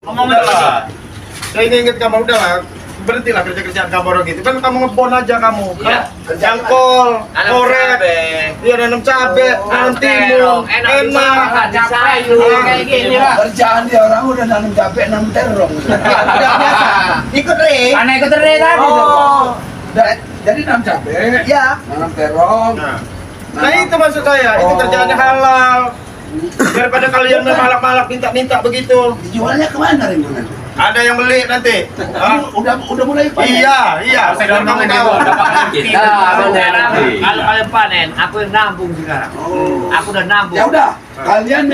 Ngomong lah. Saya ingat kamu udahlah. Berhentilah kerja-kerjaan kamu orang gitu. Kan kamu ngebon aja kamu. Iya. Jangkol, korek, iya nanam cabe, nanam timun, enak. Sayur kayak gini lah. Kerjaan dia orang udah nanam cabe, nanam terong. Udah biasa. Ikut Re. Aneh ikut tadi tadi tuh. Jadi nanam cabe, Ya. nanam terong. Nah itu maksud saya, itu kerjaannya halal. Daripada kalian malak-malak minta-minta begitu. Dijualnya kemana Rimbunan? Ada yang beli nanti. Hah? Udah mulai panen. Iya. Saya kamu tahu. Kita kalau kalian panen, aku yang nambung sekarang. Aku udah nambung. Ya udah, kalian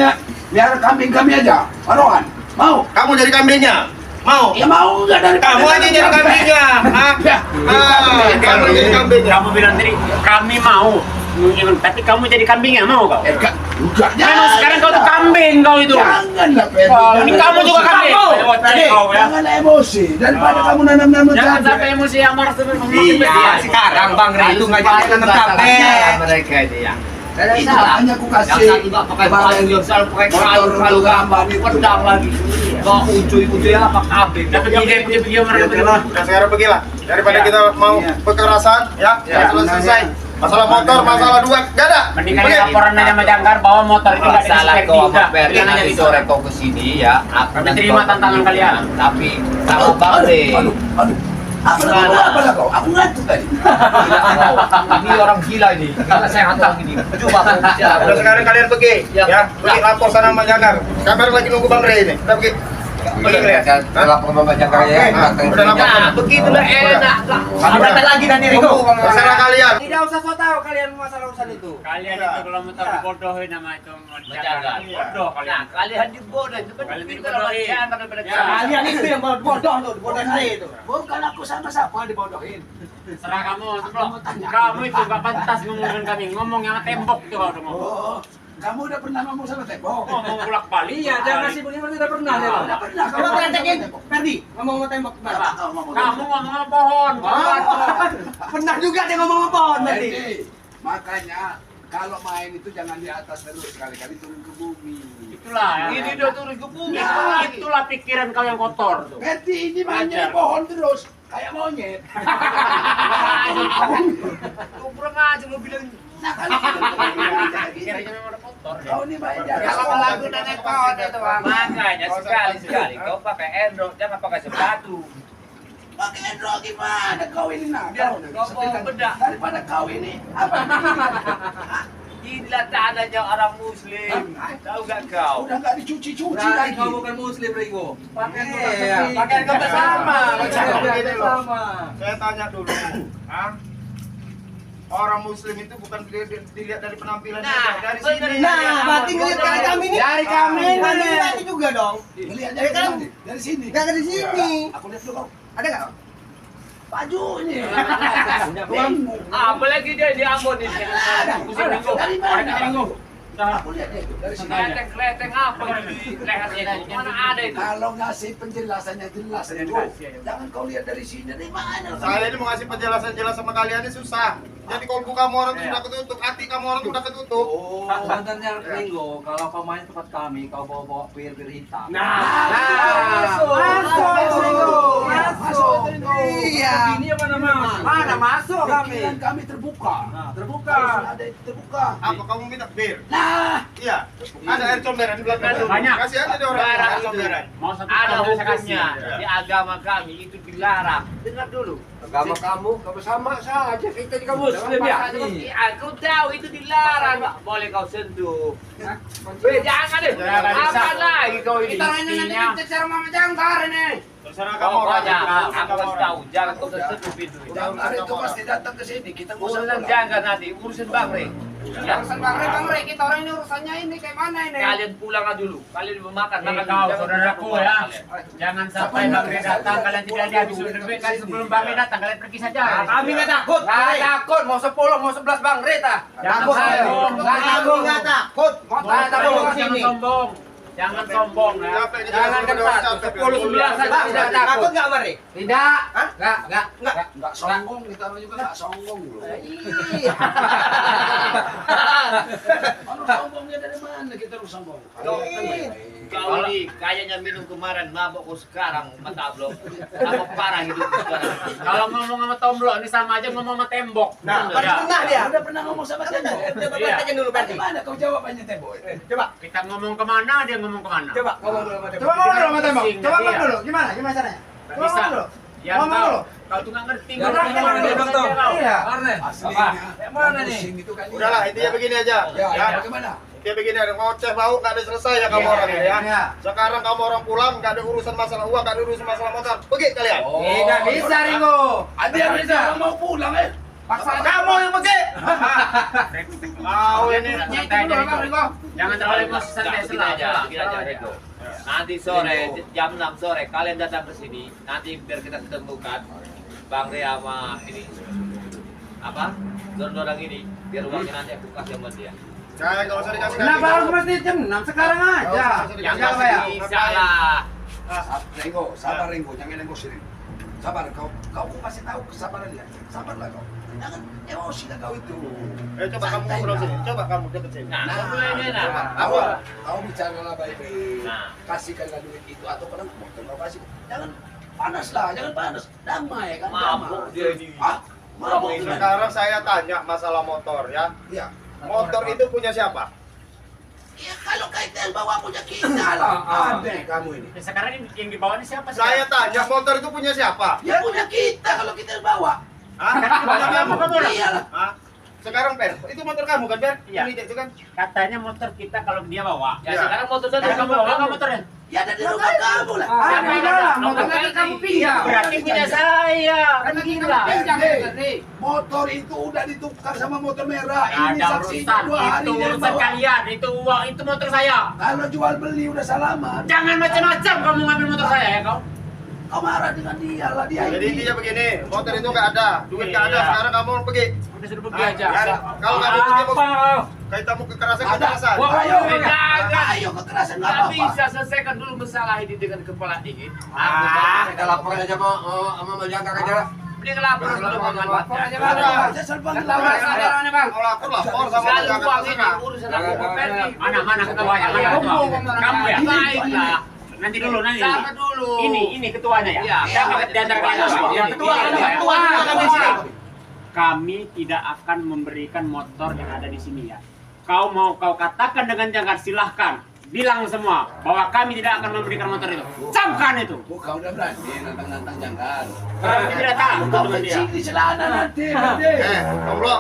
biar kambing kami aja. Marohan, mau? Kamu jadi kambingnya? Mau? Ya mau nggak dari Kamu aja jadi kambingnya. Hah? Kamu jadi kambingnya. Kamu bilang tadi kami mau, tapi kamu jadi kambingnya mau kau? Enggak. Memang sekarang kau tuh kambing kau itu. Janganlah Ferdi. Ini kamu juga kambing. Kau ya. Jangan emosi. Daripada kamu nanam-nanam Jangan cabe. sampai emosi yang marah terus. Iya, sekarang Bang Re itu nggak jadi nanam cabe. Mereka ini ya. Itu makanya aku kasih Yang satu nggak pakai baju, selalu pakai kalung, kalau gambar ini pedang lagi. Kok ucuy ya apa kambing? Dapat video mereka berdua. Nah sekarang pergilah. Daripada kita mau kekerasan, ya selesai. Masalah motor, masalah duit, gak ada. Mending kalian laporan aja sama Jangkar bahwa motor itu nggak Salah ada kau sama di Ferdi Kalian aja nanti di sore kau kesini ya. Kami terima tantangan kalian. Tapi sama Bang Re. Aduh. Apa lah kau? Aku ngantuk tadi. Ini orang gila ini. Gila saya hantam ini. Coba kau bicara. Udah sekarang kalian pergi, Ya. pergi lapor sana sama Jagar. Kabar lagi nunggu Bang Re ini. Udah pergi. Pergi kalian. Lapor sama Jakarta ya. Udah lapor. Nah, begitulah enak. Berapa lagi nanti Riko? Terserah kalian. Tidak usah so tahu kalian masalah urusan itu. Kalian itu kalau mau tahu dibodohin sama itu Menjaga. bodoh kalian. Nah, kalian dibodoh itu kan Kalian pintar dibodohin. sama Jangan daripada Ya. Kalian itu yang bodoh tuh, bodoh Re itu. Bukan aku sama siapa dibodohin. Serah kamu, kamu itu gak pantas ngomongin kami, ngomong yang tembok itu kalau udah ngomong. Oh, kamu udah pernah ngomong sama tembok? Ngomong bolak balik ya, Jangan jangan sih begini tidak pernah ya. Udah pernah. Coba kalian cekin, Ferdi, ngomong sama tembok gimana? Kamu ngomong sama pohon. Pernah juga dia ngomong apa pohon tadi. Ferdi, makanya kalau main itu jangan di atas terus, sekali-kali turun ke bumi. Itulah. Ini dia turun ke bumi. Itulah pikiran kau yang kotor tuh. Ferdi ini mainnya Wajar. pohon terus, kayak monyet. Kau kurang aja mau bilang. Pikirannya memang udah kotor. Kau ini main di atas Kalau lagu dan naik pohon itu Bang. Makanya Sekali kau pakai Android, jangan pakai sepatu. Pakai Android gimana kau ini nak? Biar kau bawa bedak. Daripada kau ini apa? Inilah tandanya orang Muslim. Tahu gak kau? Udah nggak dicuci-cuci Berarti lagi. kau bukan muslim Riko. Iya, Pakaian kau tak sama. Pakaian kau begini loh. sama. Saya tanya dulu, Hah? Orang Muslim itu bukan dilihat dari penampilan Nah, aja, dari bener. sini. Nah, berarti ngeliat dari kami ini. Dari kami. Nanti juga dong. Ngelihatnya Ya kan? dari sini. Gak ada di sini. Aku lihat dulu kau. Ada nggak? Bajunya. Apalagi dia di Ambon ini. Pusing minggu. Dari Orang mana? minggu. Aku lihat itu dari sini. Kleteng apa itu di lehernya itu? Mana ada itu? Kalau ngasih penjelasannya jelas itu, jangan kau lihat dari sini. Dari mana? Saya ini mau ngasih penjelasan jelas sama kalian ini susah. Jadi kolbu kamu orang itu sudah ketutup, hati kamu orang itu sudah ketutup. Sebenarnya Ringo, kalau kau main tempat kami, kau bawa pir-pir hitam. Masuk. Iya. Ini apa namanya? Mana masuk kami? Pikiran kami terbuka. Terbuka. Harus ada yang terbuka. Apa kamu minta bir? Nah, Iya. Ada air comberan di belakang. Banyak. Kasih aja deh orang Barang air itu. comberan. Mau satu Ada tahun saya kasih. hukumnya di agama kami itu dilarang. Dengar dulu. Agama kamu sama saja kita juga muslim ya. Aku tahu itu dilarang. Nggak boleh kau sentuh. Jangan deh. Jangan bisa. Apa lagi kau ini? Intinya Cara Mama Jangkar ini. Terserah kamu orang. Pokoknya aku Terserah kasih orang. tahu, jangan kau sentuh pintu itu. Bang Ari itu pasti datang ke sini. Kita nggak usah Urusan pulang. jangan nanti, urusan Bang Re. Ya. Urusan Bang Re, kita orang ini urusannya ini kayak mana ini? Kalian pulang dulu. Kalian mau makan, Nih makan kau dulu. Jangan saudaraku keluar ya. kalian. Jangan sampai Bang Re datang kalian tidak dihabis duit kali sebelum Bang Re datang kalian pergi saja. Kami nggak takut. Nggak takut. Mau 10, mau 11 Bang Re ta. Jangan Takut. sombong. Kami nggak takut. Mau Jangan takut jangan sini. sombong. Jangan sombong ya. Capek di Jangan jalan, ketat. capek. 10, 11 saja tidak takut. nggak Mari? Tidak. Hah? Nggak sombong, kita orang juga nggak sombong loh. Iya. Kalau sombongnya dari mana kita harus sombong? Kalau Iya. Kau ini kayaknya minum kemarin, mabok kau sekarang matablok. Apa parah hidup sekarang? Kalau ngomong sama Tomblo ini sama aja ngomong sama tembok. Nah, Ya. pernah dia. Udah pernah ngomong sama tembok. Coba Iya. tanya dulu Berti. Bagaimana kau jawabannya tembok? Coba. Kita ngomong kemana, dia ngomong kemana. Coba. Ngomong dulu sama tembok. Coba ngomong dulu sama tembok. Pusing, Coba ngomong iya. dulu. Gimana? Gimana caranya? Coba Bisa. ngomong dulu. Ya Ngomong dulu. kau tuh nggak ngerti. Ya, ngomong ngomong sama dulu, dia, Dong. kau. Iya. Aslinya. Mana nih? Pusing itu kan. Udahlah, intinya begini aja. Ya, bagaimana? Intinya begini, ada ngoceh bau nggak ada selesai ya kamu orang ini ya. Iya. Sekarang kamu orang pulang nggak ada urusan masalah uang, nggak ada urusan masalah motor. Pergi kalian. Tidak bisa, Ringo. Ada yang bisa mau pulang Paksa kamu yang pergi. Kau ini. Santai aja, Riko. Jangan terlalu emosi, santai Begini aja, salah. begini aja Reko. Nanti sore, jam 6 sore, kalian datang ke sini. Nanti biar kita ketemukan Bang Ria sama ini apa? Dorang ini, biar uangnya nanti aku kasih sama dia. Jangan nggak usah dikasih. Kenapa harus mesti jam 6 sekarang aja? Yang Jangan masih ya. bisa lah. Ringo, sabar Ringo, jangan emosi Ringo. Sabar, kau kasih tahu kesabaran dia. Sabarlah kau. Jangan emosi lah kau itu. Coba kamu ngobrol sini. Coba kamu deket sini. Nah, ngobrolnya nah. Kau bicara lah baik-baik. Nah. Kasihkanlah duit itu atau kadang motor kau kasih. Jangan panas lah, jangan panas. Damai kan. Mabuk damai. dia ini. Ah, mabuk ini. Sekarang saya tanya masalah motor ya. Iya. Motor itu punya siapa? Ya kalau kita yang bawa punya kita lah. Aneh kamu ini. Ya, sekarang ini yang dibawa ini siapa sih? Saya tanya motor itu punya siapa? Ya punya kita kalau kita yang bawa. Hah? Punya kamu, kamu lah. Iyalah. Hah? Sekarang Per, itu motor kamu kan Per? Iya. Ini itu kan? Katanya motor kita kalau dia bawa. Ya Ya. sekarang motor tadi Sekarang kamu bawa nggak motornya? Ya ada di rumah kamu lah. Siapa yang ada? Motornya kan kamu pinjam. Berarti punya saya. Kan gila. Motor itu udah ditukar sama motor merah. Ini Ada saksinya urusan. 2 hari Itu dia urusan bawa. kalian. Itu uang. Itu motor saya. Kalau jual beli udah salaman. Jangan macam-macam kamu ngambil motor saya ya kau. Kau marah dengan dia lah dia Jadi ini. intinya begini, motor itu nggak ada, duit nggak ada, Iya. sekarang kamu pergi. Udah suruh pergi aja. Kalau nggak mau pergi, Apa? kayak kamu kekerasan. Ada. Wah, Ayo, jangan. ayo kekerasan nggak Nggak apa-apa. bisa selesaikan dulu masalah ini dengan kepala dingin. Kita laporan aja sama menjaga aja. Mending lapor dulu sama Lapor aja, Bang. Saya serba ngelawan. Mau lapor sama Sekali jaga uang ini terserah. urusan aku sama Ferdi. Mana ketuanya? Mana ketua? Kamu ya? Baiklah. Nanti dulu nanti. Sama dulu. Ini ketuanya ya? Iya. Siapa di antara kalian? Iya, ketua, Iya. ketua kami di sini. Kami tidak akan memberikan motor yang ada di sini ya. Kau mau kau katakan dengan jangkar silahkan. Bilang semua bahwa kami tidak akan memberikan motor itu. Camkan itu. Kau udah berani nantang-nantang jangan. Kami tidak tahu Kau dengan dia. kencing di celana nanti. nanti. Gomblo.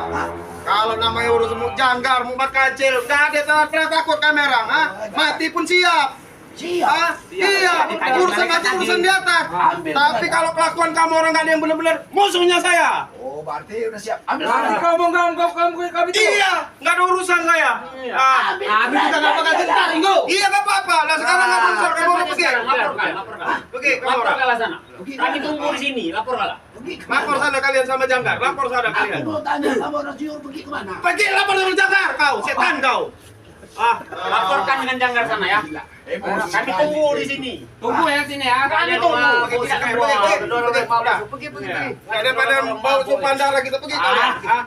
Kalau namanya urusan janggar, mubat kecil, nggak ada pernah takut kamera, ha? Mati pun siap. Siap. Ah, iya, urusan aja urusan di atas. Ambil. Tapi kalau kelakuan kamu orang nggak ada yang benar-benar musuhnya saya. Oh, berarti udah siap. Ambil Nanti sana. kau mau kamu itu. Iya, nggak ada urusan saya. Ah, Ambil. kita nggak bakal cerita, Ringo. Iya, nggak apa-apa. Lah sekarang nggak urusan kamu orang pergi. Laporkan. Pergi, kamu orang. Laporkanlah sana. Kami tunggu di sini. Laporkanlah. Lapor sana kalian sama janggar. Lapor sana Aku kalian. mau tanya kamu orang Ciur pergi kemana? Pergi lapor sama janggar, kau setan kau. Ah, Laporkan dengan janggar sana ya. Emosi Kami sekali. tunggu di sini. Tunggu ya sini ya. Kami Kalian tunggu. mau Pergi, bosan pergi, semua. pergi, Dorong pergi, yang mau udah. masuk. Pergi. Nggak daripada bau sup bandara kita pergi kalian. Ah,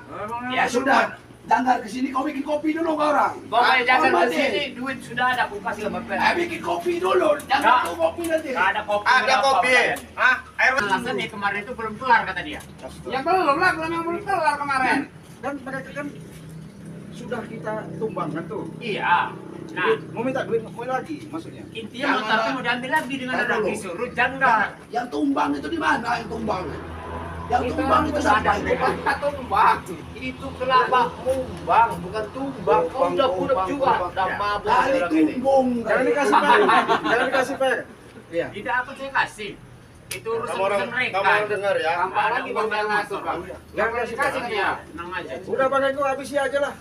Ya sudah. Jangkar kesini kau bikin kopi dulu kau orang. Pokoknya jangan Kau ke mandi. sini, duit sudah ada, aku kasih sama Ferdi. Bikin kopi dulu. Jangan Nggak. tuh kopi nanti. Nggak ada kopi. ada nggak apa-apa kopi. kalian. Ah, air. Alasan nih kemarin itu belum kelar kata dia. Ya belum lah, belum yang belum kelar kemarin. Dan mereka kan sudah kita tumbangkan tuh. Iya. Nah, Mau minta duit mau lagi maksudnya. intinya motor itu mau diambil lagi dengan Tahan orang dulu. disuruh janggal. Yang tumbang itu di mana yang tumbang? Yang tumbang itu ada siapa? tumbang. Tumbang. Itu kelapa mumbang, bukan tumbang. Kau udah budak juga, udah mabuk Kali orang ini. tumbung. Jangan dikasih per. Jangan dikasih per. Iya. Tidak akan saya kasih. Itu urusan Kamu orang, mereka. kamu orang dengar ya. Gampang lagi bang yang ngatur bang. Jangan kasih Kasih per. dia. Tenang aja. Udah pakai gua habisi aja lah.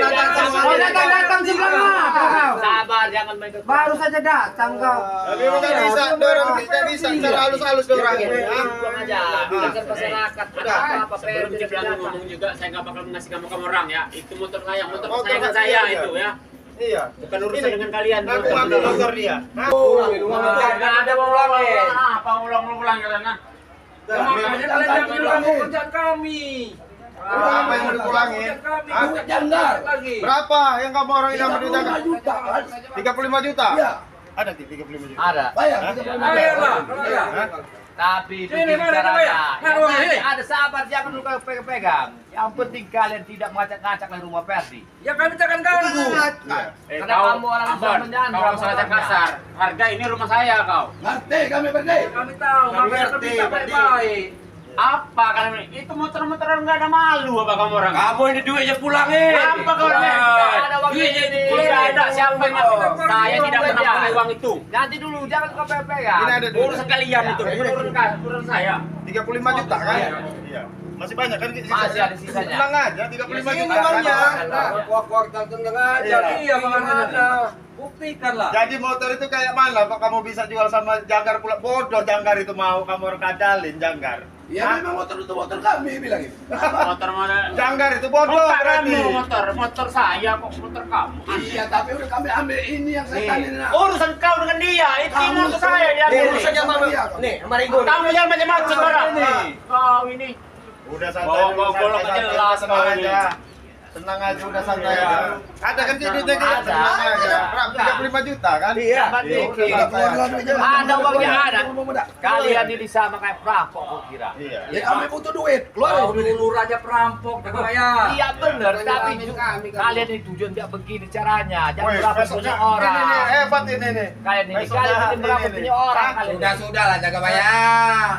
Datang sebelah. Sabar, jangan main ke Baru saja datang kau. Tapi nggak bisa, dorong tidak bisa cara halus-halus dorong. Buang aja, dengar masyarakat. Ada apa-apa, Sebelum Ferdi dia bilang datang. ngomong juga, saya nggak bakal ngasih kamu orang ya. Itu motor saya, motor Motor kesayangan saya saya juga. itu ya. Iya. Bukan urusan dengan kalian. Aku ambil motor dia. Nah, Nggak ada ulang-ulang. Apa ulang-ulang kalian? Nah. Nah, Kalian jangan kerjaan kami. Berapa yang mau dikurangi? Hah? Duit janggar. Berapa yang kamu orang ini mau 35 dijaga? juta. 35 juta? Iya. Ada 35 juta. Ada. Bayar 35 juta. Hah? Tapi Sini, begini mana, caranya. mana, Yang mana, penting sini. ada sabar, jangan dulu kalian pegang-pegang. Yang penting kalian tidak ngacak-ngacak di rumah Perdi. Ya kami takkan ganggu. Karena kamu orang yang sudah menyandra Kau salah orangnya. kasar. Harga ini rumah saya kau. Ngerti kami pergi. Kami tahu, Kami makanya ngerti, kami tak Pak Di. baik-baik. Apa kalian? Itu motor-motoran nggak ada malu apa kamu orang? Kamu ini duitnya pulangin. Apa kau ini? Ada uang Duitnya ini. tidak ada. Siapa yang ngatur? Saya tidak pernah Iya. pakai uang itu. Nanti dulu, jangan kau pegang. Ini ada duit. Urusan kalian itu, urusan saya. 35 juta kan? Iya. Masih banyak kan? Masih ada sisanya. Bilang aja 35 Ini juta kan? Kuartal tengah aja. Iya, makanya ada. Buktikan lah. Jadi motor itu kayak mana Pak kamu bisa jual sama Janggar pula? Bodoh Janggar itu mau kamu orang kadalin Janggar. Ya memang motor itu motor kami bilang itu. Motor Janggar itu bodoh berarti. motor saya kok motor kamu. Iya, tapi udah kami ambil ini yang saya tanya. Nak. Urusan kau dengan dia, itu motor saya ya. urusannya sama dia. Nih, sama Ringo. Kamu jangan macam-macam orang. Kau ini. Udah santai Bawa- dulu, bawa golok santai, aja santai, jelas tenang kau aja. ini. Tenang aja, udah santai aja. Ada kan duitnya kan? Ada. Tenang aja. Berapa? 35 juta kan? Iya. Udah santai aja. Ada uangnya ada. Muda. Kalian ini sama kayak perampok kau kira. Iya. Ya kami butuh duit. Keluar Kau dulu raja perampok, jangan bayar. Iya benar, tapi kalian ini tujuan tidak begini caranya. Jangan Woi, berapa besoknya punya orang. Ini hebat ini nih. Kalian ini Besoknya kalian ini ini, berapa ini. punya orang Hah? kalian. Sudah lah, jaga bayar.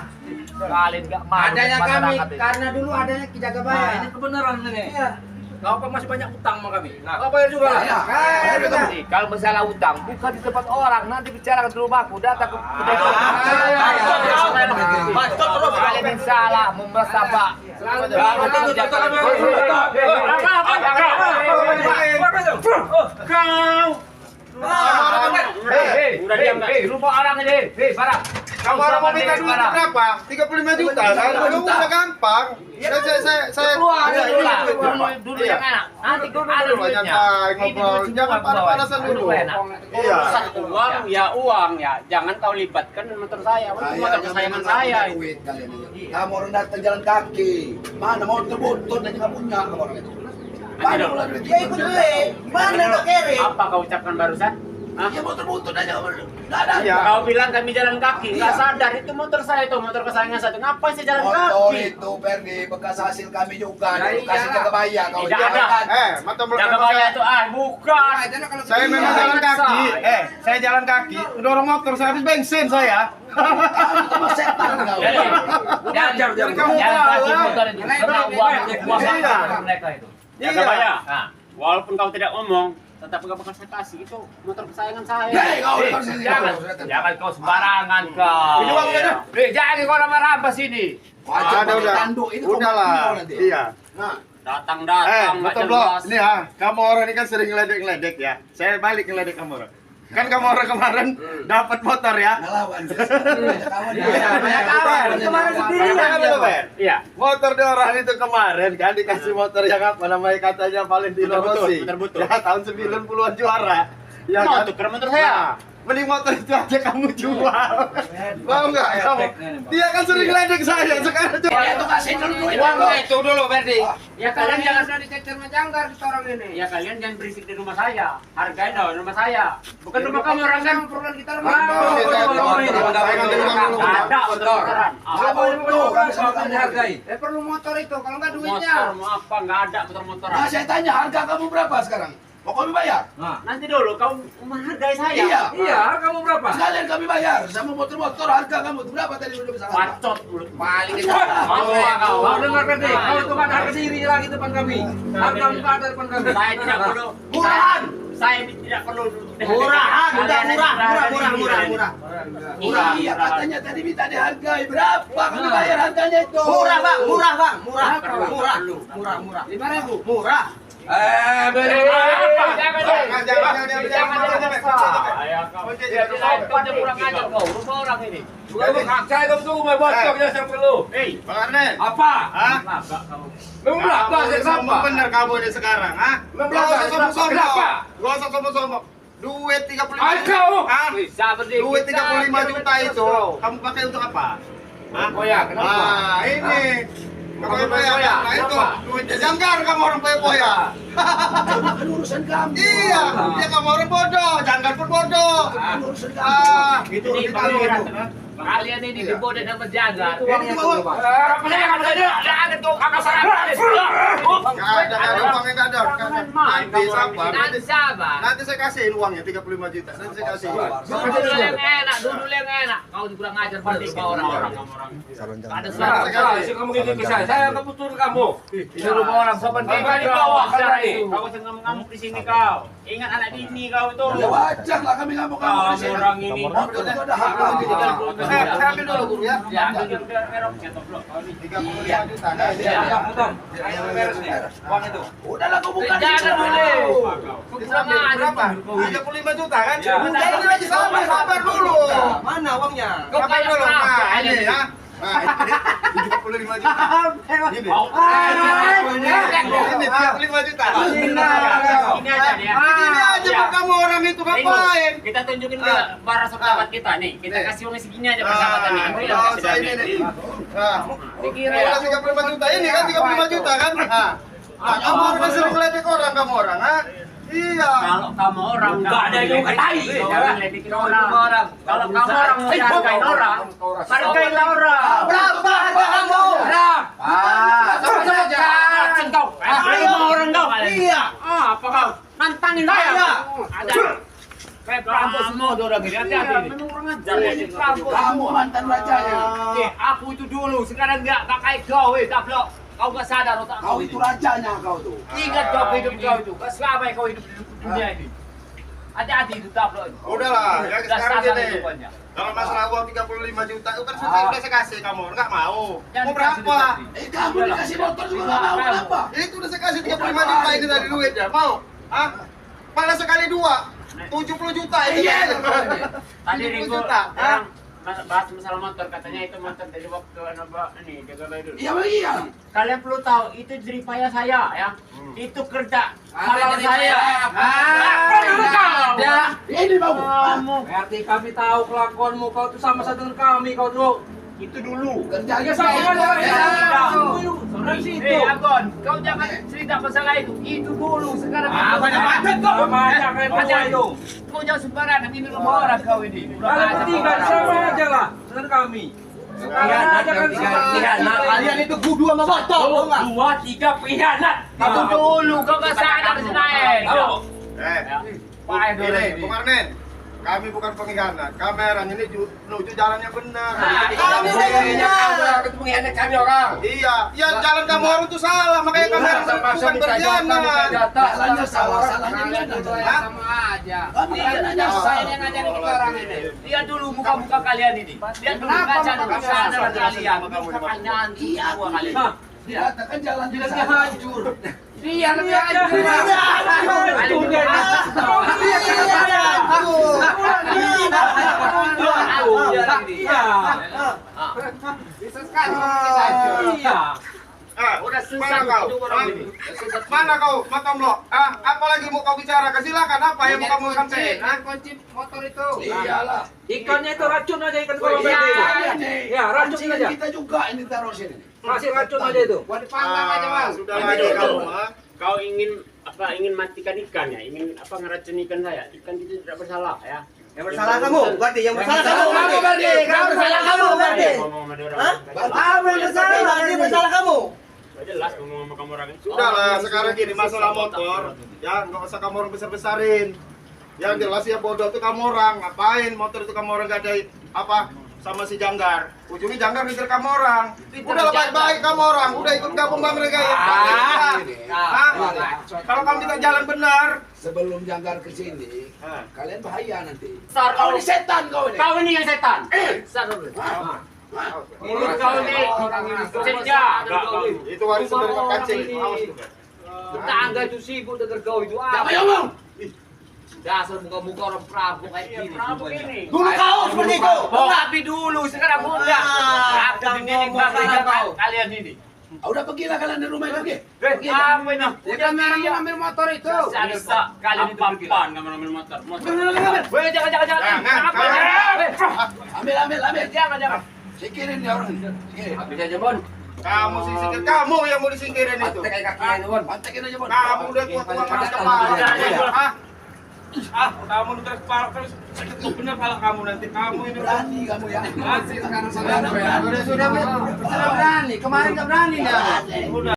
Kalian nggak mau. Adanya kami, masyarakat ini. karena dulu adanya jaga Nah, bayar. ini kebenaran ini. Iya. Kau kan masih banyak utang sama kami. Nah, kau bayar juga lah. Ya, bayar betul. Nih, kalau masalah utang bukan di tempat orang, nanti bicara ke rumahku, datang ke kalian yang salah membersabak. Udah diam nggak? Rumah orang ini, barang. Kamu orang mau minta duit berapa? 35 juta kan? Udah gampang. Saya Keluar Iya, dulu lah, ini duitnya. dulu Iya. yang enak. Nanti Dulu ada dulu, duitnya. nyantai, Ini ngobrol. duit Jangan cuma panas-panasan bawa. dulu. enak. Iya. Urusan uang ya uang ya. Jangan kau libatkan dengan motor saya. Itu motor kesayangan saya. itu. Duit kalian ini. Kamu orang datang jalan kaki. Mana motor butut dan nggak punya kamu orang itu. Mana Tidak. mulai duit? Ya ikut duit. Mana lo kirim? Apa kau ucapkan barusan? Hah? Ya motor butut aja kamu. Nggak ada. Iya. Kau bilang kami jalan kaki, nggak Iya. sadar itu motor saya itu motor kesayangan saya. Ngapain saya jalan Motor kaki? itu Perdi bekas hasil kami juga. Ya, Dulu kasih iyalah. jaga bayar kau. Tidak ada. Mata Jaga bayar itu bukan. Saya memang Iya, jalan kaki. saya. Saya jalan kaki. Dorong motor saya habis bensin saya. Kamu itu mah setan kau. Jangan kamu kasih tahu, motor itu. Karena uang Iya. mereka itu. Jaga Iya. bayar. Nah, Walaupun kau tidak ngomong, tetap gak bakal saya kasih. Itu motor kesayangan saya. Hei kau Eh, kau sini. jangan kau sembarangan kau. Ini uangnya dah. Jangan kau rampas sini. Wajib Ada pakai udah. tanduk itu kau Udahlah. mau nanti. Iya. Nah, Datang-datang nggak betul Bro. jelas. Ini ya, kamu orang ini kan sering ngeledek-ngeledek ya. Saya balik ngeledek kamu orang. Kan kamu orang kemarin dapat motor ya. ngelawan. Banyak kawan. Banyak kawan. Kemarin sendiri Kan dia. lo, Ben? Iya. Motor dia orang itu kemarin kan dikasih motor yang apa namanya katanya Valentino Betul-betul, Rossi. betul-betul. Ya tahun 90-an juara. Ya Mau kan? tuker motor saya. Nah, mending motor itu aja kamu jual. Mau nggak kamu? Dia kan sering ledek saya sekarang Ya itu kasih dulu duit. Uang itu dulu, Ferdi. Ya Kalian kalian jangan jangan dicecer sama janggar kita orang ini. ya kalian jangan berisik di rumah saya. Hargain dong rumah saya. Bukan rumah kamu orang kan. Perluan kita Saya nganterin kamu dulu. Ada motor-motoran. Apa itu? Kami sama kamu hargai. perlu motor itu, kalau nggak duitnya. Motor mau apa? Nggak ada motor-motoran. Nah, saya tanya harga kamu berapa sekarang? Mau kami bayar? Nanti dulu kau menghargai saya. Iya. Iya, kamu berapa? Sekalian kami bayar sama motor-motor harga kamu itu berapa tadi udah bisa? Bacot mulut. Paling Mau apa kau? Kau dengar Ferdi, kau itu kan harga diri lagi depan kami. Harga muka ada depan kami. Saya tidak perlu. Murahan. Saya tidak perlu. murahan, udah murah. Iya katanya tadi minta dihargai berapa kami bayar harganya itu? Murah, Bang. Murah. 5.000. Murah. Beri. Saya kau. Pada kurang ajar kau, rumah orang ini. Saya kamu tunggu mau bocoknya saya perlu. Hei, Bang Arnen. Apa? Hah? belakang kamu. Memang berapa? Kamu Saya sombong siapa? bener kamu ini sekarang, ha? Memang Gak usah berapa? sombong-sombong. Berapa? Gak usah sombong-sombong. Duit 35 Ah, kau. Hah? Sabar dikit. Duit 35 juta itu kamu pakai untuk apa? Hah? Oh ya, kenapa? Ah, ini. Poya-poya. Nah itu duitnya Janggar kamu orang poya-poya. Bukan urusan kamu. Iya, dia kamu orang bodoh, Janggar pun bodoh. Bukan urusan kamu. Itu Ini itu. pangeran. Kalian ini dibodoh sama jaga. Ini bawa. Jangan tuh kakak saya. Nggak ada uangnya nggak ada. Nanti sabar. Nanti sabar. Nanti saya kasihin uangnya 35 juta. Nanti saya kasih. Dulu yang enak, dulu yang enak. Kau kurang ajar pada sama orang-orang. Ada Nah, salah. kamu gitu ke saya keputur kamu. Disuruh bawa orang sopan Kau kayak di gitu. bawah Secara ini. itu. Kau ngamuk di sini kau. Ingat anak dini kau tuh. Ya wajar lah kami nggak mau kamu di Kau sini. orang ini. Motor itu ada hak kami. Saya ambil dulu guru ya. Ya, Ambil merok cetok blok. Kau ini. 35 juta. Nah, Ya, betul. Ayo beres nih. Uang itu. Udahlah kau bukan. Jangan dulu. Disambil berapa? 35 juta kan? Ya. Udah ini lagi sabar dulu. Mana uangnya? Kau Sabar kayak dulu. apa? Nah, ini ya. Nah, ini 35 juta. Ini. Ini 35 juta. Ini aja dia. Ini aja Ya. Pak, kamu orang itu ngapain? Kita tunjukin ke para sahabat kita nih. Kita kasih uang segini aja persahabatan nih. Ini Oh, kasih saya damai. ini nih. Nah, Dikira Udah 35 juta ini kan 35 juta kan? Nah, kamu orang sering meledek orang kamu orang, ha? Iya. Kalau kamu orang Enggak ada yang katai. Jangan ledekin orang. Kalau kamu orang mau hargain orang, hargailah orang. Berapa harga kamu? Sama saja. Kacang kau. Ayo orang kau. Iya. Apa kau? Nantangin saya. Ada. kayak perampok semua tuh orang ini. Hati-hati nih. Memang orang ajar ya. Ini perampok. Kamu mantan rajanya. Aku itu dulu, sekarang nggak kayak kau, tablok. Kau nggak sadar otak Kau itu rajanya kau tuh. Ingat kau hidup kau itu. Gak selama kau hidup di dunia ini. Hati-hati itu tablok. Udahlah, ya Udah sekarang sadar gini. hidupannya. Kalau masalah uang 35 juta itu kan sudah saya kasih kamu, enggak mau. Jangan Mau berapa? dikasih. Kamu dikasih motor juga nggak mau kenapa? Itu udah saya kasih 35 juta ini dari duit ya, mau? Hah? Malah sekali dua, 70 juta ini. Iya. Tadi 70 Ringo juta. orang bahas masalah motor, katanya itu motor dari waktu ini jaga bayi dulu. Iya iya. Kalian perlu tahu itu jerih payah saya ya. Itu kerja halal jerih saya. payah. Ya. Ini mau. Kamu Berarti kami tahu kelakuanmu, kau tuh sama dengan kami, kau tuh. itu dulu. Kerjanya sama sama Seorang situ. Agon, kau jangan cerita masalah itu. Itu dulu, sekarang Banyak macet kau. Banyak kayak Macam itu. Kau jangan sembarangan, ini rumah orang kau ini. Kalian bertiga sama aja lah dengan kami. Kalian aja kan Nah, kalian itu kudu sama botol, tau nggak? 2, 3 pengkhianat. Itu dulu, kau nggak sadar senaik. Pak Ini, Bung Arnen, kami bukan pengkhianat. Kamera ini menuju jalan yang benar. Kami pengkhianat. pengkhianat kami orang. Iya, ya jalan kamu orang itu salah, makanya kamera bukan berkhianat. Salahnya salah, salahnya dia. Sama aja. Kami kan hanya Saya yang ngajarin kita orang ini. Lihat dulu muka-muka kalian ini. Lihat dulu kaca dulu sadar kalian. Pertanyaan semua kalian. Dikatakan jalan jalannya hancur. Dia lebih hancur. Bisa sekali kita hancur. Iya. Udah susah mana kau? hidup orang ini. Mana kau, Matomlo? Apalagi mau kau bicarakan? Silakan, apa yang mau kamu sampaikan? Kunci motor itu. Iyalah. Ikannya itu racun aja ikan kolam Iya, itu. ini. Ya, racun Pancing aja. kita juga ini taruh sini. Kasih racun aja itu. Buat dipanggang aja, Bang. Sudah lagi kamu, Kau ingin matikan ikan ya? Ingin meracun ikan saya? Ikan itu tidak bersalah ya. Yang bersalah kamu, berarti yang bersalah kamu berarti. Kamu bersalah kamu berarti. Ngomong sama dia orang. Hah? Kamu yang bersalah, berarti bersalah kamu. Gak jelas ngomong sama kamu orang itu. Sudahlah, sekarang gini masalah motor, ya nggak usah kamu orang besar-besarin. Yang jelas ya bodoh tuh kamu orang, ngapain motor itu kamu orang gak ada apa sama si Janggar. Ujungnya Janggar ngejar kamu orang. Udah baik-baik kamu orang, udah ikut gabung Bang Rega ya. Kalau kamu tidak jalan benar, Sebelum Janggar ke sini, kalian bahaya nanti. Besar Kau kau. ini setan kau ini. Kau ini yang setan. Besar dulu. Mulut kau ini senja. itu warisan dari Pak Kacil. Awas lu. Tetangga itu sibuk dengar kau itu. Siapa yang ngomong? Dasar muka-muka orang perampok kayak gini. Perampok ini. Dulu kau seperti itu. Tapi dulu, sekarang enggak. Aku dididik bang kalian ini. Udah pergilah kalian di rumah itu pergi. Apa ini? Dia merah ngambil motor itu. Bisa kalian itu pergi. Apaan kamu ngambil motor? Weh, jangan. Apa? Ambil. Jangan. Sikirin dia orang. Sikirin. Bisa aja, Bon. Kamu sisingkir, kamu yang mau disingkirin itu. Pantek kayak kakinya itu, Bon. Pantekin aja, Bon. Kamu udah tua-tua keras kepala. Kamu udah keras kepala, terus sakit bener kepala kamu nanti. Kamu ini Berani kamu ya. masih sekarang Sudah berani. Kemarin nggak berani dah.